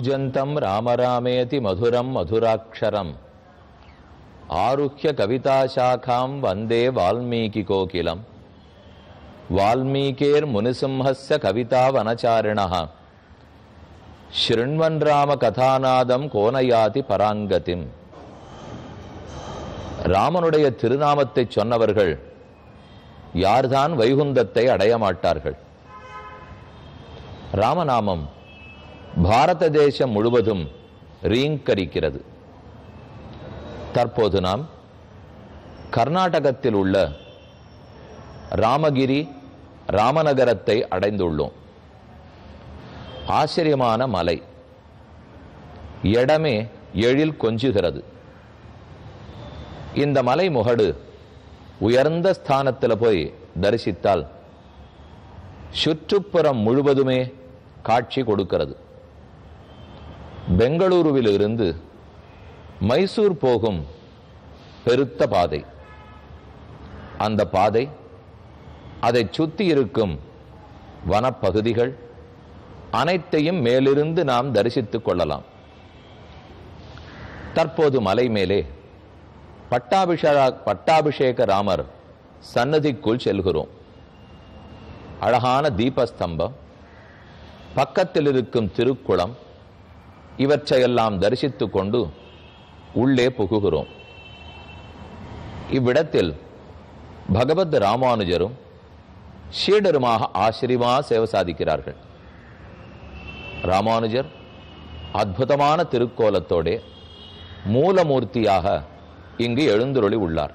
कूजन्तं रामरामेति मधुरं मधुराक्षरम् आरुह्य कविताशाखां वन्दे वाल्मीकिकोकिलम् वाल्मीकिर्मुनिसिंहस्य कवितावनचारिणः शृण्वन् रामकथानादं कोनयाति पराङ्गतिम्. ராமனுடைய திருநாமத்தை சொன்னவர்கள் யார்தான் வைகுந்தத்தை அடைய மாட்டார்கள்? ராமநாமம் பாரத தேசம் முழுவதும் ரீங்கரிக்கிறது. தற்போது நாம் கர்நாடகத்தில் உள்ள ராமகிரி ராமநகரத்தை அடைந்துள்ளோம். ஆச்சரியமான மலை, இடமே எழில் கொஞ்சுகிறது. இந்த மலை முகடு உயர்ந்த ஸ்தானத்தில் போய் தரிசித்தால் சுற்றுப்புறம் முழுவதுமே காட்சி கொடுக்கிறது. பெங்களூருவில் இருந்து மைசூர் போகும் பெருத்த பாதை, அந்த பாதை, அதை சுற்றி இருக்கும் வனப்பகுதிகள் அனைத்தையும் மேலிருந்து நாம் தரிசித்துக் கொள்ளலாம். தற்போது மலை மேலே பட்டாபிஷேக ராமர் சன்னதிக்குள் செல்கிறோம். அழகான தீபஸ்தம்பம், பக்கத்தில் இருக்கும் திருக்குளம், இவற்றையெல்லாம் தரிசித்துக் கொண்டு உள்ளே புகுகிறோம். இவ்விடத்தில் பகவத் ராமானுஜரும் சீடருமாக ஆச்சரியமா சேவை சாதிக்கிறார்கள். ராமானுஜர் அற்புதமான திருக்கோலத்தோட மூலமூர்த்தியாக இங்கு எழுந்துருளி உள்ளார்.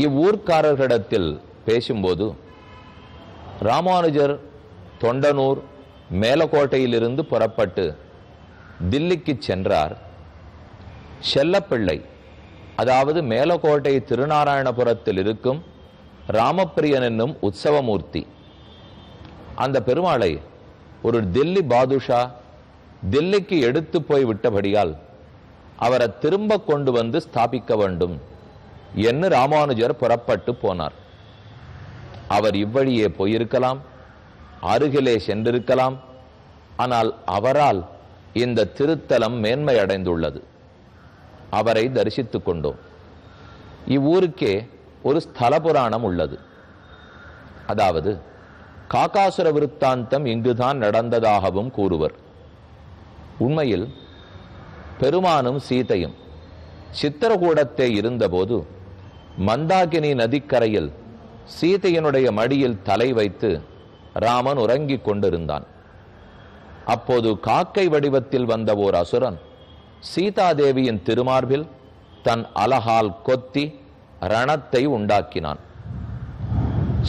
இவ்வூர்க்காரர்களிடத்தில் பேசும்போது ராமானுஜர் தொண்டனூர் மேலக்கோட்டையிலிருந்து புறப்பட்டு தில்லிக்கு சென்றார். செல்லப்பிள்ளை, அதாவது மேலக்கோட்டை திருநாராயணபுரத்தில் இருக்கும் ராமப்பிரியன் என்னும் உற்சவமூர்த்தி, அந்த பெருமாளை ஒரு தில்லி பாதுஷா தில்லிக்கு எடுத்து போய் விட்டபடியால் அவரை திரும்ப கொண்டு வந்து ஸ்தாபிக்க வேண்டும் என்று ராமானுஜர் புறப்பட்டு போனார். அவர் இவ்வழியே போயிருக்கலாம், அருகிலே சென்றிருக்கலாம். ஆனால் அவரால் இந்த திருத்தலம் மேன்மை அடைந்துள்ளது. அவரை தரிசித்துக் கொண்டோம். இவ்வூருக்கே ஒரு ஸ்தல புராணம் உள்ளது. அதாவது காகாசுர விருத்தாந்தம் இங்குதான் நடந்ததாகவும் கூறுவர். உண்மையில் பெருமானும் சீதையும் சித்திரகூடத்தே இருந்தபோது மந்தாகினி நதிக்கரையில் சீதையனுடைய மடியில் தலை வைத்து ராமன் உறங்கிக் கொண்டிருந்தான். அப்போது காக்கை வடிவத்தில் வந்த ஓர் அசுரன் சீதாதேவியின் திருமார்பில் தன் அலகால் கொத்தி ரணத்தை உண்டாக்கினான்.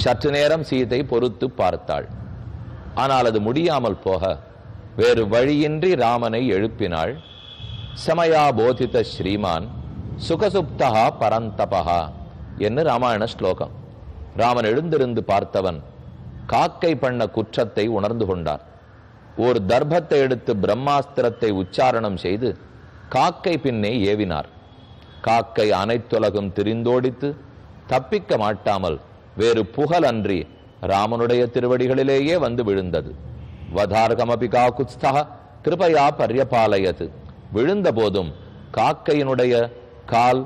சற்று நேரம் சீதை பொறுத்து பார்த்தாள். ஆனால் அது முடியாமல் போக வேறு வழியின்றி ராமனை எழுப்பினாள். சமயா போதித ஸ்ரீமான் சுகசுப்தகா பரந்தபகா என்று ராமாயண ஸ்லோகம். ராமன் எழுந்திருந்து பார்த்தவன் காக்கை பண்ண குற்றத்தை உணர்ந்து கொண்டார். ஒரு தர்பத்தை எடுத்து பிரம்மாஸ்திரத்தை உச்சாரணம் செய்து காக்கை பின்னே ஏவினார். காக்கை அனைத்துலகும் திரிந்தோடித்து தப்பிக்க மாட்டாமல் வேறு புகழன்றி ராமனுடைய திருவடிகளிலேயே வந்து விழுந்தது. வதார்கமபி காகுத்ஸ்தா கிருபையா பர்யபாலயது. விழுந்த போதும் காக்கையினுடைய கால்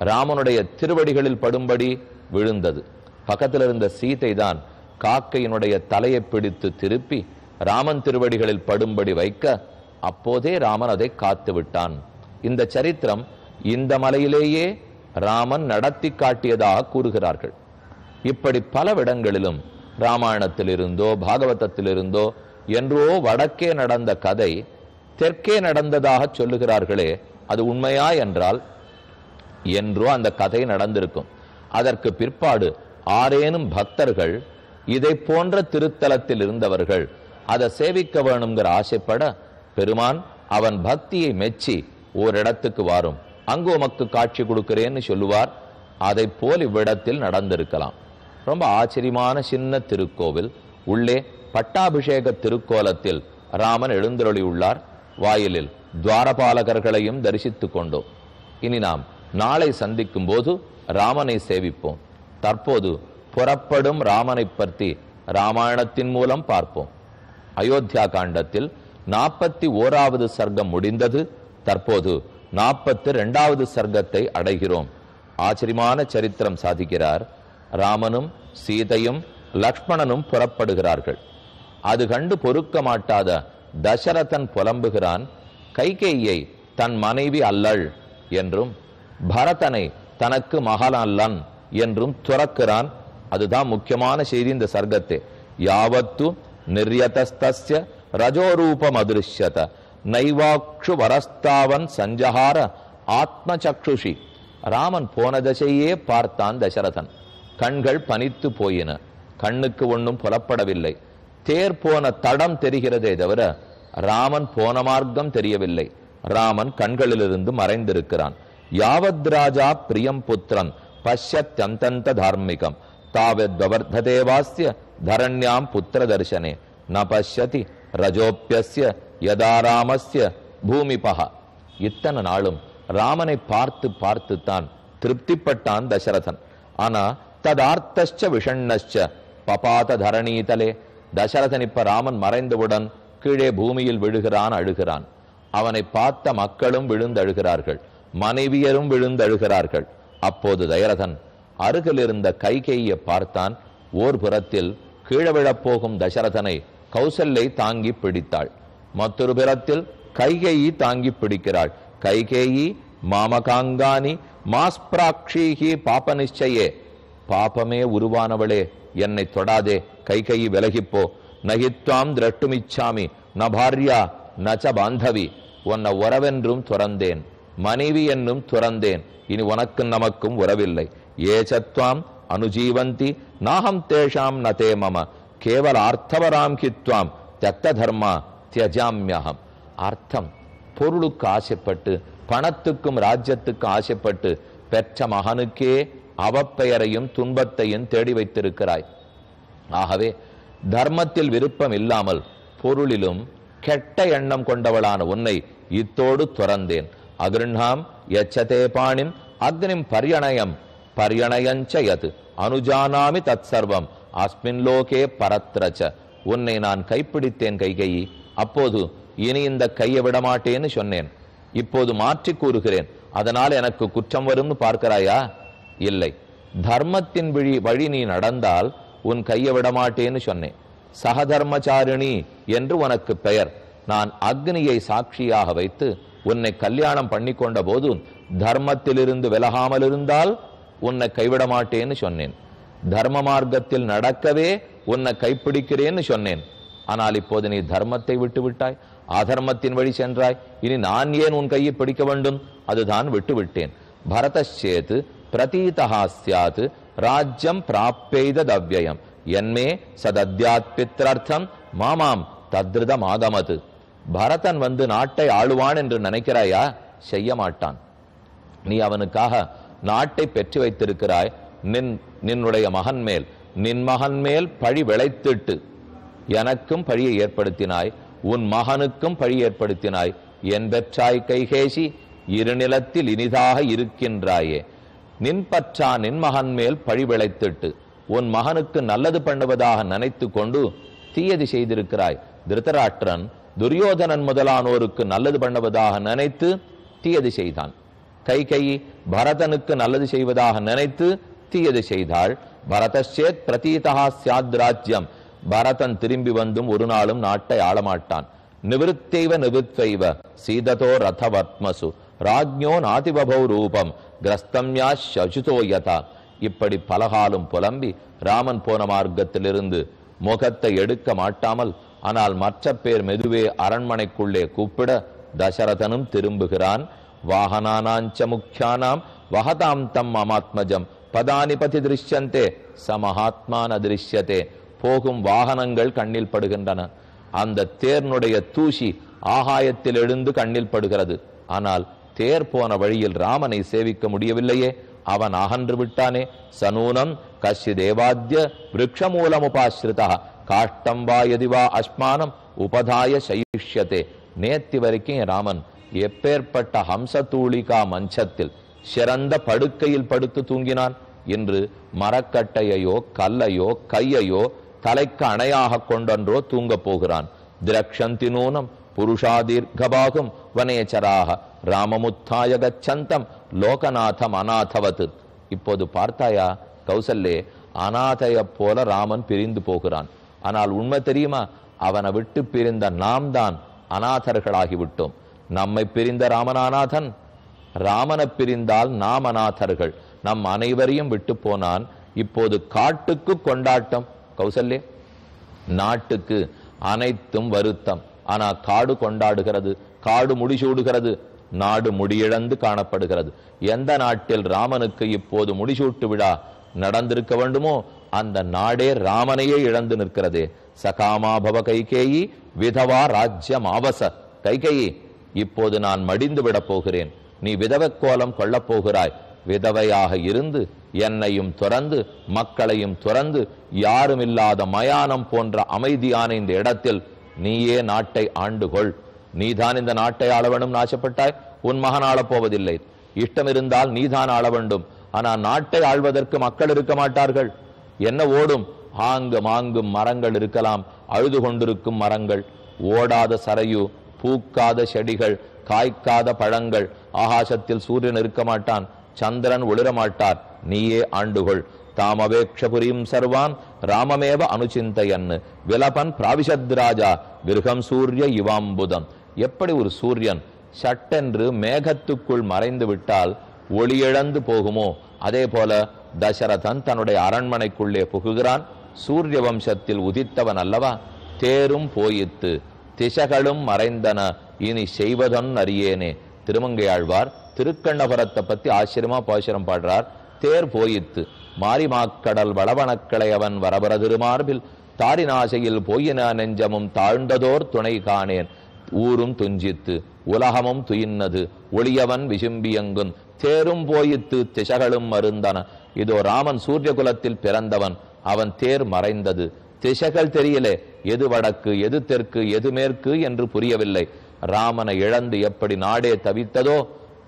ராமனுடைய திருவடிகளில் படும்படி விழுந்தது. பக்கத்தில் இருந்த சீதை தான் காக்கையினுடைய தலையை பிடித்து திருப்பி ராமன் திருவடிகளில் படும்படி வைக்க அப்போதே ராமன் அதை காத்து விட்டான். இந்த சரித்திரம் இந்த மலையிலேயே ராமன் நடத்தி காட்டியதாக கூறுகிறார்கள். இப்படி பல இடங்களிலும் ராமாயணத்தில் இருந்தோ பாகவதத்தில் இருந்தோ என்றோ வடக்கே நடந்த கதை தெற்கே நடந்ததாக சொல்லுகிறார்களே, அது உண்மையா என்றால் என்றோ அந்த கதை நடந்திருக்கும். அதற்கு பிற்பாடு ஆரேனும் பக்தர்கள் இதை போன்ற திருத்தலத்தில் இருந்தவர்கள் அதை சேவிக்க வேணுங்கிற ஆசைப்பட பெருமான் அவன் பக்தியை மெச்சி ஓரிடத்துக்கு வாரும், அங்கு உமக்கு காட்சி கொடுக்கிறேன்னு சொல்லுவார். அதை போல் இவ்விடத்தில் நடந்திருக்கலாம். ரொம்ப ஆச்சரியமான சின்ன திருக்கோவில். உள்ளே பட்டாபிஷேக திருக்கோலத்தில் ராமன் எழுந்தருளி உள்ளார். வாயிலில் துவாரபாலகர்களையும் தரிசித்துக் கொண்டோம். இனி நாம் நாளை சந்திக்கும் போது ராமனை சேவிப்போம். தற்போது புறப்படும் ராமனை பற்றி ராமாயணத்தின் மூலம் பார்ப்போம். அயோத்தியா காண்டத்தில் 41வது சர்க்கம் முடிந்தது. தற்போது 42வது சர்க்கத்தை அடைகிறோம். ஆச்சரியமான சரித்திரம் சாதிக்கிறார். ராமனும் சீதையும் லக்ஷ்மணனும் புறப்படுகிறார்கள். அது கண்டு பொறுக்க மாட்டாத தசரதன் புலம்புகிறான். கைகேயியை தன் மனைவி அல்லள் என்றும் பரதனை தனக்கு மகள் அல்லன் என்றும் துறக்கிறான். அதுதான் முக்கியமான செய்தி இந்த சர்க்கத்தை. யாவத்து நிர்யதஸ்தஸ்ய ரஜோரூபம் அதிருஷ்யத நைவாக்ஷு வரஸ்தாவன் சஞ்சஹார ஆத்மசக்ஷுஷி. ராமன் போன திசையே பார்த்தான் தசரதன். கண்கள் பனித்து போயின. கண்ணுக்கு ஒன்றும் புலப்படவில்லை. தேர் போன தடம் தெரிகிறதே தவிர ராமன் போன மார்க்கம் தெரியவில்லை. ராமன் கண்களிலிருந்து மறைந்திருக்கிறான். யாவத் ராஜா பிரியம் புத்திரன் பஷ்யத்யந்தந்த தார்மிகம் தாவத்வர்ததேவாஸ்ய தரண்யாம் புத்திர தர்சனே ந பஷ்யதி ரஜோப்பியஸ்ய யதா ராமஸ்ய பூமிபஹ. இத்தனை நாளும் ராமனை பார்த்து பார்த்துத்தான் திருப்திப்பட்டான் தசரதன். ஆனா ததார்த்தச்ச விஷண்ணச்ச பபாத தரணீதலே. தசரதன் இப்ப ராமன் மறைந்தவுடன் கீழே பூமியில் விழுகிறான், அழுகிறான். அவனை பார்த்த மக்களும் விழுந்து அழுகிறார்கள், மனைவியரும் விழுந்து அழுகிறார்கள். அப்போது தசரதன் அருகில் இருந்த கைகேயியை பார்த்தான். ஓர் புறத்தில் கீழே விழப்போகும் தசரதனை கௌசல்யை தாங்கி பிடித்தாள். மற்றொரு புறத்தில் கைகேயி தாங்கி பிடிக்கிறாள். கைகேயி மாமகாங்கானி மாஸ்பிராக்ஷீஹி பாப நிச்சயே. பாபமே உருவானவளே, என்னை தொடாதே, கைகேயி விலகிப்போ. நகித்வாம் திரட்டுமிச்சாமி ந பாரியா நச்ச பாந்தவி. உன்னை உறவென்றும் துறந்தேன், மனைவி என்னும் துறந்தேன். இனி உனக்கும் நமக்கும் உறவில்லை. ஏச்சத்வாம் அனுஜீவந்தி நாகம் தேஷாம் நதே மம கேவல அர்த்தவராம் கித்வாம் தக்த தர்மா தியஜாமியகம். அர்த்தம், பொருளுக்கு ஆசைப்பட்டு, பணத்துக்கும் ராஜ்யத்துக்கும் ஆசைப்பட்டு பெற்ற மகனுக்கே அவப்பெயரையும் துன்பத்தையும் தேடி வைத்திருக்கிறாய். ஆகவே தர்மத்தில் விருப்பம் இல்லாமல் பொருளிலும் கெட்ட எண்ணம் கொண்டவளான உன்னை இத்தோடு துறந்தேன். அகிருண்ணாம் யச்சதே பாணிம் அக்னிம் பரியணயம் பரியணயஞ்சயது அனுஜானாமி தத் சர்வம் அஸ்மின் லோகே பரத்ரச்ச. உன்னை நான் கைப்பிடித்தேன் கைகேயி. அப்போது இனி இந்த கையை விடமாட்டேன்னு சொன்னேன். இப்போது மாற்றி கூறுகிறேன். அதனால் எனக்கு குற்றம் வரும்னு பார்க்கிறாயா? இல்லை. தர்மத்தின் வழி நீ நடந்தால் உன் கையை விடமாட்டேன்னு சொன்னேன். சகதர்மச்சாரிணி என்று உனக்கு பெயர். நான் அக்னியை சாட்சியாக வைத்து உன்னை கல்யாணம் பண்ணி கொண்ட போது தர்மத்திலிருந்து விலகாமல் இருந்தால் உன்னை கைவிட மாட்டேன்னு சொன்னேன். தர்ம மார்க்கத்தில் நடக்கவே உன்னை கைப்பிடிக்கிறேன்னு சொன்னேன். ஆனால் இப்போது நீ தர்மத்தை விட்டு விட்டாய், அதர்மத்தின் வழி சென்றாய். இனி நான் ஏன் உன் கையை பிடிக்க வேண்டும்? அதுதான் விட்டு விட்டேன். பரதச்சேத்து பிரதீதஹா ஸ்யாத் ராஜ்யம் பிராப்பெய்த தவ்யயம் என்மே சதத்யாத் பித்ரர்த்தம் மாமாம் தத்ருதம் ஆகமது. பரதன் வந்து நாட்டை ஆளுவான் என்று நினைக்கிறாயா? செய்ய மாட்டான். நீ அவனுக்காக நாட்டை பெற்று வைத்திருக்கிறாய். நின்னுடைய மகன் மேல், நின் மகன் மேல் பழி விளைத்திட்டு எனக்கும் பழியை ஏற்படுத்தினாய், உன் மகனுக்கும் பழி ஏற்படுத்தினாய். என் பெற்றாய் கைகேசி, இருநிலத்தில் இனிதாக இருக்கின்றாயே. நின் பற்றா நின் மகன் மேல் பழி விளைத்திட்டு உன் மகனுக்கு நல்லது பண்ணுவதாக நினைத்து கொண்டு தீயது செய்திருக்கிறாய். திருதராஷ்டிரன் துரியோதனன் முதலானோருக்கு நல்லது பண்ணுவதாக நினைத்து தீயது செய்தான். கைகேயி பரதனுக்கு நல்லது செய்வதாக நினைத்து தீயது செய்தாள். பரதச்சேத் பிரதீதஹா ஸ்யாத் ராஜ்யம். பரதன் திரும்பி வந்தும் ஒரு நாளும் நாட்டை ஆளமாட்டான். நிவிருத்தைவ நிவித்வைவ சீததோ ரதவத்மசு ராஜ்ஞோ நாதிபபௌ ரூபம் கிரஸ்தம்யா சஜுதோ யதா. இப்படி பலகாலும் புலம்பி ராமன் போன மார்க்கத்திலிருந்து முகத்தை எடுக்க மாட்டாமல், ஆனால் மற்ற பேர் மெதுவே அரண்மனைக்குள்ளே கூப்பிட தசரதனும் திரும்புகிறான். வாகனானாஞ்ச முக்கியானாம் வஹதாம் தம் மமாத்மஜம் பதானிபதி திருஷ்யந்தே ச மகாத்மான் அதிருஷ்யத்தே. போகும் வாகனங்கள் கண்ணில் படுகின்றன. அந்த தேர்னுடைய தூசி ஆகாயத்தில் எழுந்து கண்ணில் படுகிறது. ஆனால் தேர் போன வழியில் ராமனை சேவிக்க முடியவில்லையே. அவன் அகன்று விட்டானே. சனூனம் கஷ்ய தேவாத்ய விரக்ஷமூலமுபாஸ்ரிதா காஷ்டம் வா யதிவா அஸ்மானம் உபதாய சயுஷ்யத்தே. நேத்தி வரைக்கும் ராமன் எப்பேற்பட்ட ஹம்சதூளிகா மஞ்சத்தில் சிறந்த படுக்கையில் படுத்து தூங்கினான். இன்று மரக்கட்டையோ கல்லையோ கையையோ தலைக்கு அணையாக கொண்டன்றோ தூங்க போகிறான். திரக்ஷந்தி நூனம் புருஷாதீர்கபாகும் வனேச்சராக ராமமுத்தாய கச்சந்தம் லோகநாதம் அநாதவத். இப்போது பார்த்தாயா கௌசல்யே, அநாதைய போல ராமன் பிரிந்து போகிறான். ஆனால் உண்மை தெரியுமா, அவனை விட்டு பிரிந்த நாம் தான் அநாதர்களாகிவிட்டோம். நம்மை பிரிந்த ராமன் அநாதன், ராமனை பிரிந்தால் நாம் அநாதர்கள். நம் அனைவரையும் விட்டு போனான். இப்போது காட்டுக்கு கொண்டாட்டம் கௌசல்யே. நாட்டுக்கு அனைத்தும் வருத்தம், ஆனா காடு கொண்டாடுகிறது, காடு முடிசூடுகிறது, நாடு முடியிழந்து காணப்படுகிறது. எந்த நாட்டில் ராமனுக்கு இப்போது முடிசூட்டு விழா நடந்திருக்க வேண்டுமோ அந்த நாடே ராமனையே இழந்து நிற்கிறதே. சகாமாபவ கைகேயி விதவா ராஜ்யம் ஆவச. கைகேயி, இப்போது நான் மடிந்து விடப் போகிறேன், நீ விதவை கோலம் கொள்ளப் போகிறாய். விதவையாக இருந்து என்னையும் துறந்து மக்களையும் துறந்து யாருமில்லாத மயானம் போன்ற அமைதியான இந்த இடத்தில் நீயே நாட்டை ஆண்டுகொள். நீதான் இந்த நாட்டை ஆள வேண்டும் ஆசைப்பட்டாய், உன் மகன் ஆளப் போவதில்லை. இஷ்டம் இருந்தால் நீதான் ஆள வேண்டும். ஆனால் நாட்டை ஆள்வதற்கு மக்கள் இருக்க மாட்டார்கள். என்ன ஓடும்? ஆங்கும் ஆங்கும் மரங்கள் இருக்கலாம், அழுது கொண்டிருக்கும் மரங்கள், ஓடாத சரையு, பூக்காத செடிகள், காய்க்காத பழங்கள். ஆகாசத்தில் சூரியன் இருக்க மாட்டான், சந்திரன் ஒளிரமாட்டார். நீயே ஆண்டுகொள். தாமவேக்ஷபுரியும் சர்வான் ராமமேவ அனுச்சிந்தையன் விலபன் பிராவிஷத்ராஜா விருகம் சூரிய இவாம்புதம். எப்படி ஒரு சூரியன் சட்டென்று மேகத்துக்குள் மறைந்து விட்டால் ஒளியிழந்து போகுமோ, அதே போல தசரதன் தன்னுடைய அரண்மனைக்குள்ளே புகுகிறான். சூரிய வம்சத்தில் உதித்தவன் அல்லவா. தேரும் போயித்து திசைகளும் மறைந்தன இனி செய்வதன் அறியேனே. திருமங்கையாழ்வார் திருக்கண்ணபுரத்தை பத்தி ஆச்சரியமா பாசுரம் பாடுறார். தேர் போயித்து மாரிமாக்கடல் வளவனக்களையவன் வரபர திருமார்பில் தாரிநாசையில் போயின நெஞ்சமும் தாழ்ந்ததோர் துணை காணேன். ஊரும் துஞ்சித்து உலகமும் துயின்னது ஒளியவன் விசும்பியங்குன் தேரும் போயித்து திசைகளும் மருந்தன. இதோ ராமன் சூரிய குலத்தில் பிறந்தவன், அவன் தேர் மறைந்தது, திசைகள் தெரியலே, எது வடக்கு எது தெற்கு எது மேற்கு என்று புரியவில்லை. ராமனை இழந்து எப்படி நாடே தவித்ததோ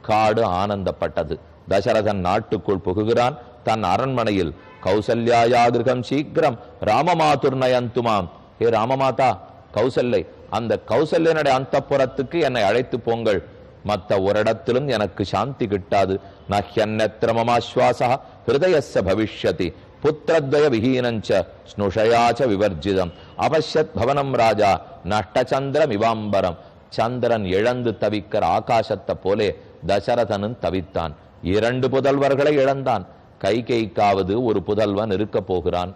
காடு ஆனந்தப்பட்டது. தசரதன் நாட்டுக்குள் புகுகிறான். தன் அரண்மனையில் கௌசல்யாயாகிருகம் சீக்கிரம் ராமமாதுர்நயந்துமாம். ஹே ராமமாதா கௌசல்யை, அந்த கௌசல்யனுடைய அந்தப்புறத்துக்கு என்னை அழைத்து போங்கள். மற்ற ஒரு இடத்திலும் எனக்கு சாந்தி கிட்டாது. நஹ்யன்னத்ரமமாஸ்வாசா ஹிருதயஸ்ய பவிஷ்யதி புத்திரத்வய விஹீனஞ்ச ஸ்னுஷயாச்ச விவர்ஜிதம் அபஷ்யத் பவனம் ராஜா நஷ்டச்சந்திரம் இவாம்பரம். சந்திரன் இழந்து தவிக்கிற ஆகாசத்தை போலே தசரதனும் தவித்தான். 2 புதல்வர்களை இழந்தான். கைகேயிக்காவது ஒரு புதல்வன் இருக்க போகிறான்,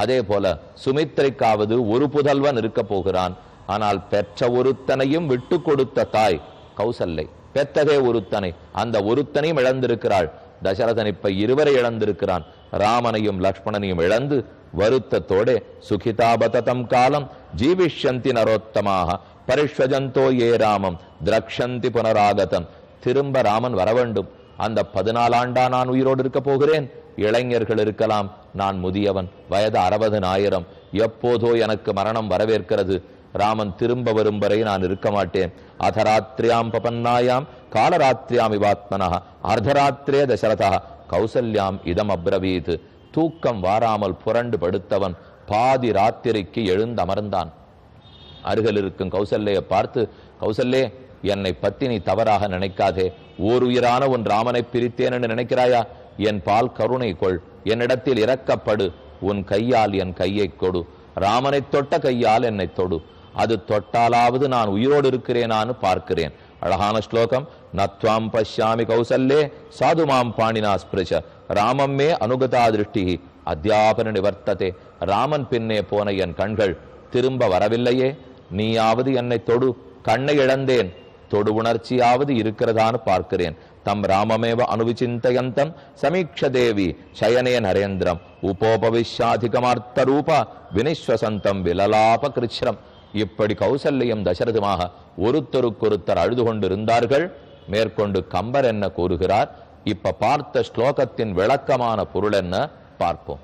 அதே போல சுமித்ரைக்காவது ஒரு புதல்வன் இருக்க போகிறான். ஆனால் பெற்ற ஒருத்தனையும் விட்டு கொடுத்த தாய் கௌசல்யை, பெற்றதே ஒருத்தனை, அந்த ஒருத்தனையும் இழந்திருக்கிறாள். தசரதன் இப்ப 2 இழந்திருக்கிறான். ராமனையும் லக்ஷ்மணனையும் இழந்து வருத்தத்தோட சுகிதாபததம் காலம் ஜீவிஷ்யந்தி நரோத்தமாக பரிஷ்வஜந்தோ ஏ ராமம் திரக்ஷந்தி புனராகதம். திரும்ப ராமன் வர வேண்டும். அந்த 14 ஆண்டா நான் உயிரோடு இருக்க போகிறேன். இளைஞர்கள் இருக்கலாம், நான் முதியவன், வயது 60,000. எப்போதோ எனக்கு மரணம் வரவேற்கிறது. ராமன் திரும்ப வரும் வரை நான் இருக்க மாட்டேன். அதராத்திரியாம் பபன்னாயாம் காலராத்திரியாம் இவாத்மனா அர்த்தராத்திரே தசரதா கௌசல்யாம் இதம் அப்ரவீத். தூக்கம் வாராமல் புரண்டு படுத்தவன் பாதி ராத்திரிக்கு எழுந்தமர்ந்தான். அருகில் இருக்கும் கௌசல்யை பார்த்து, கௌசல்யே, என்னை பத்தி நீ தவறாக நினைக்காதே. ஓருயிரான உன் ராமனை பிரித்தேன் என்று நினைக்கிறாயா? என் பால் கருணை கொள், என்னிடத்தில் இரக்கப்படு. உன் கையால் என் கையை கொடு. ராமனை தொட்ட கையால் என்னை தொடு. அது தொட்டாலாவது நான் உயிரோடு இருக்கிறேனான்னு பார்க்கிறேன். அழகான ஸ்லோகம். நத்வாம் பஷ்யாமி கௌசல்யே சாதுமாம் பாணினா ஸ்பிருஷ ராமம்மே அனுகதா திருஷ்டி அத்தியாபன நிவர்த்ததே. ராமன் பின்னே போன என் கண்கள் திரும்ப வரவில்லையே. நீயாவது என்னை தொடு. கண்ணை இழந்தேன், தொடு உணர்ச்சியாவது இருக்கிறதான்னு பார்க்கிறேன். தம் ராமமேவ அனுவிச்சிந்தயந்தம் சமீக்ஷ தேவி சயனே நரேந்திரம் உபோபவிஷாதிகமார்த்த ரூபா வினிஸ்வசந்தம் விலலாப கிருஷ்ணம். இப்படி கௌசல்யம் தசரதமாக ஒருத்தருக்கொருத்தர் அழுது கொண்டிருந்தார்கள். மேற்கொண்டு கம்பர் என்ன கூறுகிறார்? இப்ப பார்த்த ஸ்லோகத்தின் விளக்கமான பொருள் என்ன பார்ப்போம்.